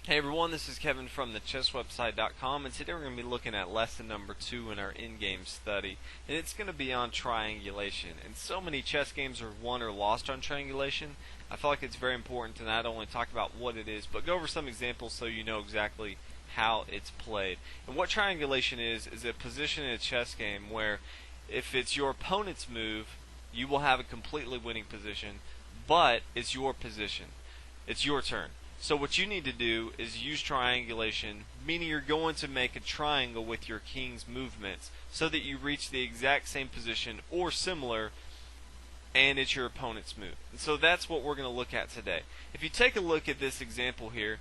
Hey everyone, this is Kevin from the chesswebsite.com, and today we're going to be looking at lesson number 2 in our in-game study, and it's going to be on triangulation. And so many chess games are won or lost on triangulation. I feel like it's very important to not only talk about what it is, but go over some examples so you know exactly how it's played. And what triangulation is a position in a chess game where if it's your opponent's move, you will have a completely winning position, but it's your position. It's your turn. So what you need to do is use triangulation, meaning you're going to make a triangle with your king's movements so that you reach the exact same position or similar, and it's your opponent's move. And so that's what we're going to look at today. If you take a look at this example here,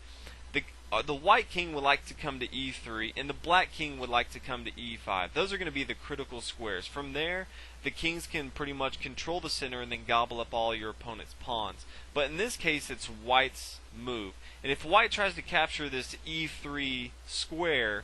the white king would like to come to e3 and the black king would like to come to e5. Those are going to be the critical squares. From there, the kings can pretty much control the center and then gobble up all your opponent's pawns. But in this case, it's white's move. And if white tries to capture this e3 square,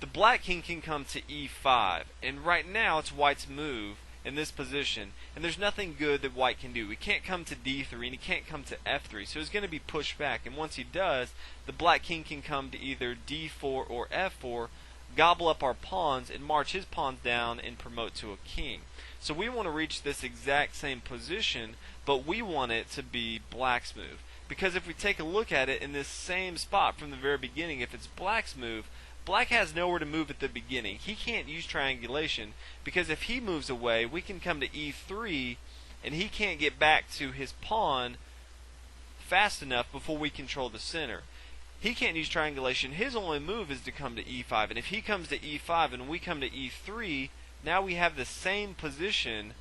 the black king can come to e5. And right now, it's white's move in this position, and there's nothing good that white can do. He can't come to d3 and he can't come to f3, so he's going to be pushed back, and once he does, the black king can come to either d4 or f4, gobble up our pawns and march his pawns down and promote to a king. So we want to reach this exact same position, but we want it to be black's move, because if we take a look at it in this same spot from the very beginning, if it's black's move, black has nowhere to move at the beginning. He can't use triangulation because if he moves away, we can come to e3 and he can't get back to his pawn fast enough before we control the center. He can't use triangulation. His only move is to come to e5, and if he comes to e5 and we come to e3, now we have the same position,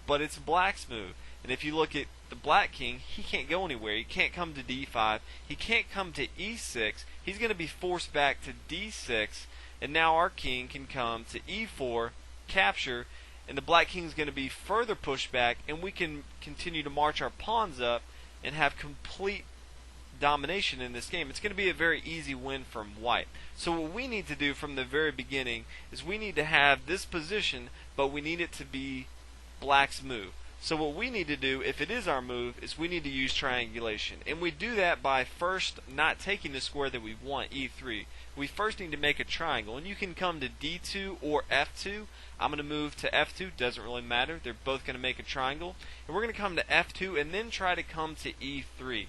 but it's black's move. And if you look at the black king, he can't go anywhere. He can't come to d5. He can't come to e6. He's going to be forced back to d6. And now our king can come to e4, capture, and the black king is going to be further pushed back, and we can continue to march our pawns up and have complete domination in this game. It's going to be a very easy win from white. So what we need to do from the very beginning is we need to have this position, but we need it to be black's move. So what we need to do, if it is our move, is we need to use triangulation. And we do that by first not taking the square that we want, e3. We first need to make a triangle. And you can come to d2 or f2. I'm going to move to f2. Doesn't really matter. They're both going to make a triangle. And we're going to come to f2 and then try to come to e3.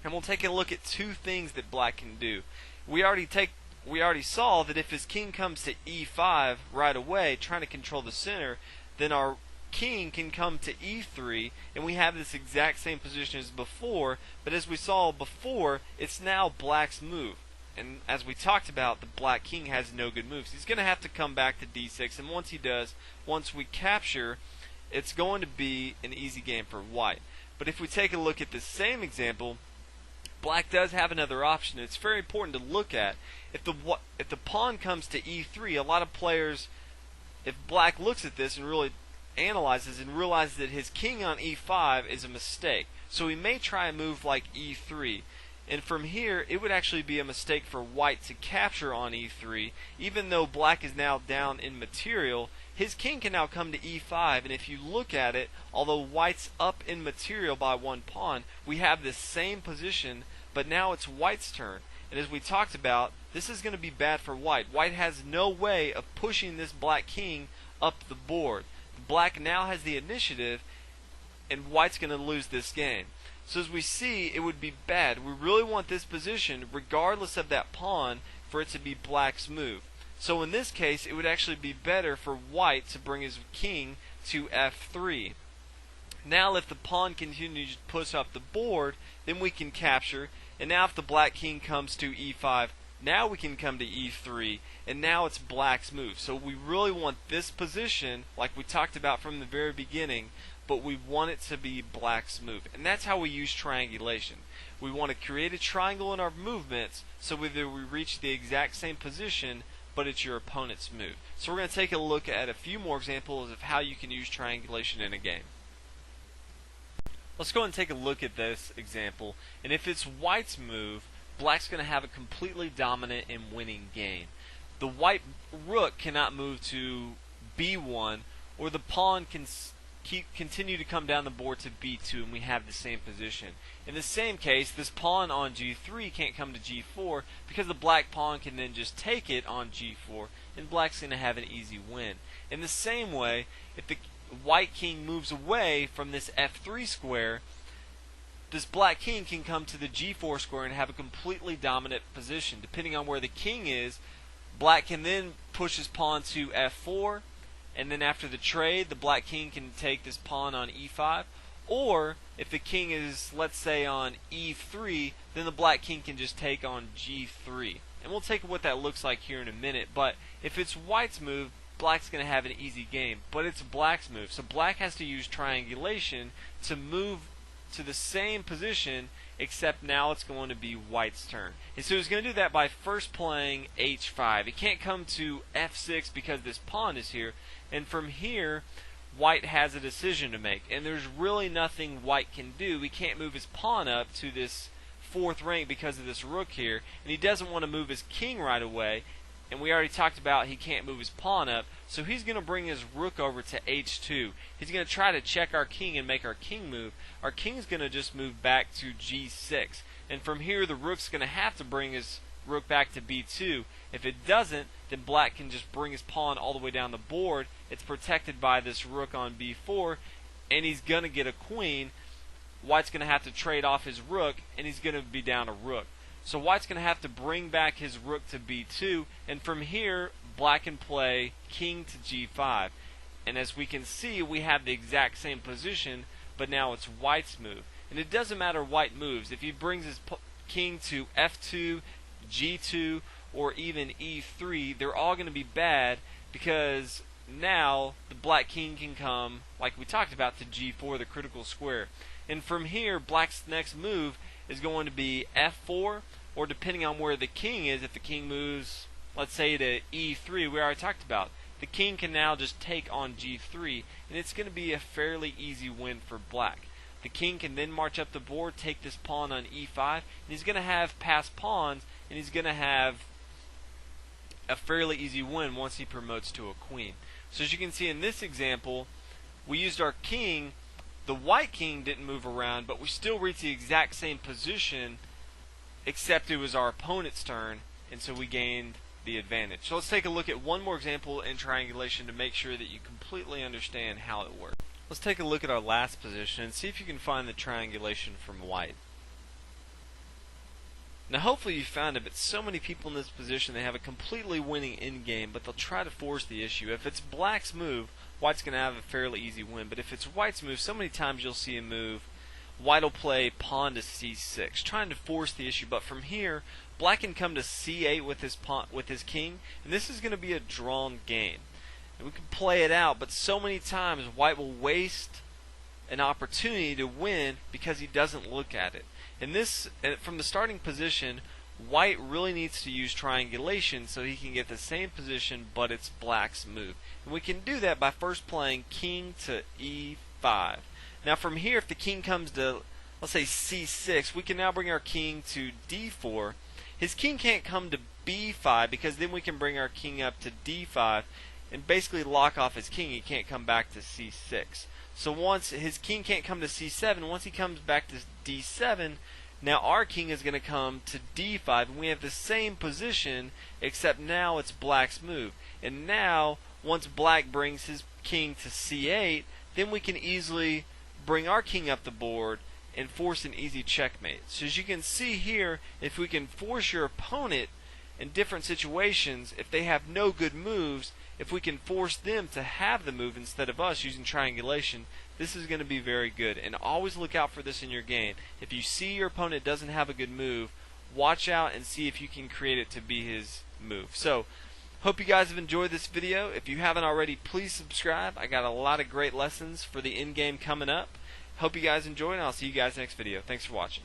And we'll take a look at two things that black can do. We already saw that if his king comes to e5 right away, trying to control the center, then our king can come to e3 and we have this exact same position as before, but as we saw before, it's now black's move. And as we talked about, the black king has no good moves. He's going to have to come back to d6, and once he does, once we capture, it's going to be an easy game for white. But if we take a look at the same example, black does have another option. It's very important to look at. If the pawn comes to e3, a lot of players, if black looks at this and really analyzes and realizes that his king on e5 is a mistake, so he may try a move like e3, and from here it would actually be a mistake for white to capture on e3. Even though black is now down in material, his king can now come to e5, and if you look at it, although white's up in material by one pawn, we have this same position, but now it's white's turn. And as we talked about, this is going to be bad for white. White has no way of pushing this black king up the board. Black now has the initiative, and white's going to lose this game. So as we see, it would be bad. We really want this position, regardless of that pawn, for it to be black's move. So in this case, it would actually be better for white to bring his king to f3. Now if the pawn continues to push up the board, then we can capture. And now if the black king comes to e5, now we can come to e3, and now it's black's move. So we really want this position, like we talked about from the very beginning, but we want it to be black's move. And that's how we use triangulation. We want to create a triangle in our movements so whether we reach the exact same position, but it's your opponent's move. So we're going to take a look at a few more examples of how you can use triangulation in a game. Let's go and take a look at this example, and if it's white's move, black's going to have a completely dominant and winning game. The white rook cannot move to b1, or the pawn can continue to come down the board to b2, and we have the same position. In the same case, this pawn on g3 can't come to g4 because the black pawn can then just take it on g4, and black's going to have an easy win. In the same way, if the white king moves away from this f3 square, this black king can come to the g4 square and have a completely dominant position. Depending on where the king is, black can then push his pawn to f4, and then after the trade, the black king can take this pawn on e5. Or if the king is, let's say, on e3, then the black king can just take on g3. And we'll take what that looks like here in a minute. But if it's white's move, black's going to have an easy game. But it's black's move. So black has to use triangulation to move to the same position, except now it's going to be white's turn. And so he's going to do that by first playing h5. It can't come to f6 because this pawn is here. And from here, white has a decision to make. And there's really nothing white can do. He can't move his pawn up to this fourth rank because of this rook here. And he doesn't want to move his king right away. And we already talked about he can't move his pawn up. So he's going to bring his rook over to h2. He's going to try to check our king and make our king move. Our king's going to just move back to g6. And from here, the rook's going to have to bring his rook back to b2. If it doesn't, then black can just bring his pawn all the way down the board. It's protected by this rook on b4, and he's going to get a queen. White's going to have to trade off his rook, and he's going to be down a rook. So white's going to have to bring back his rook to b2, and from here, black can play king to g5. And as we can see, we have the exact same position, but now it's white's move. And it doesn't matter white moves. If he brings his king to f2, g2, or even e3, they're all going to be bad because now the black king can come, like we talked about, to g4, the critical square. And from here, black's next move is going to be f4, or depending on where the king is, if the king moves, let's say, to e3, we already talked about, the king can now just take on g3, and it's going to be a fairly easy win for black. The king can then march up the board, take this pawn on e5, and he's going to have passed pawns, and he's going to have a fairly easy win once he promotes to a queen. So as you can see in this example, we used our king. The white king didn't move around, but we still reached the exact same position, except it was our opponent's turn, and so we gained the advantage. So let's take a look at one more example in triangulation to make sure that you completely understand how it works. Let's take a look at our last position and see if you can find the triangulation from white. Now hopefully you found it, but so many people in this position, they have a completely winning endgame, but they'll try to force the issue. If it's black's move, white's going to have a fairly easy win, but if it's white's move, so many times you'll see a move, white will play pawn to c6, trying to force the issue, but from here, black can come to c8 with his king, and this is going to be a drawn game. And we can play it out, but so many times white will waste an opportunity to win because he doesn't look at it. And this, from the starting position, white really needs to use triangulation so he can get the same position, but it's black's move. And we can do that by first playing king to e5. Now from here, if the king comes to, let's say, c6, we can now bring our king to d4. His king can't come to b5 because then we can bring our king up to d5 and basically lock off his king. He can't come back to c6. So once his king can't come to c7, once he comes back to d7, now our king is going to come to d5, and we have the same position, except now it's black's move. And now, once black brings his king to c8, then we can easily bring our king up the board and force an easy checkmate. So as you can see here, if we can force your opponent in different situations, if they have no good moves, if we can force them to have the move instead of us using triangulation, this is going to be very good. And always look out for this in your game. If you see your opponent doesn't have a good move, watch out and see if you can create it to be his move. So, hope you guys have enjoyed this video. If you haven't already, please subscribe. I got a lot of great lessons for the end game coming up. Hope you guys enjoyed, and I'll see you guys next video. Thanks for watching.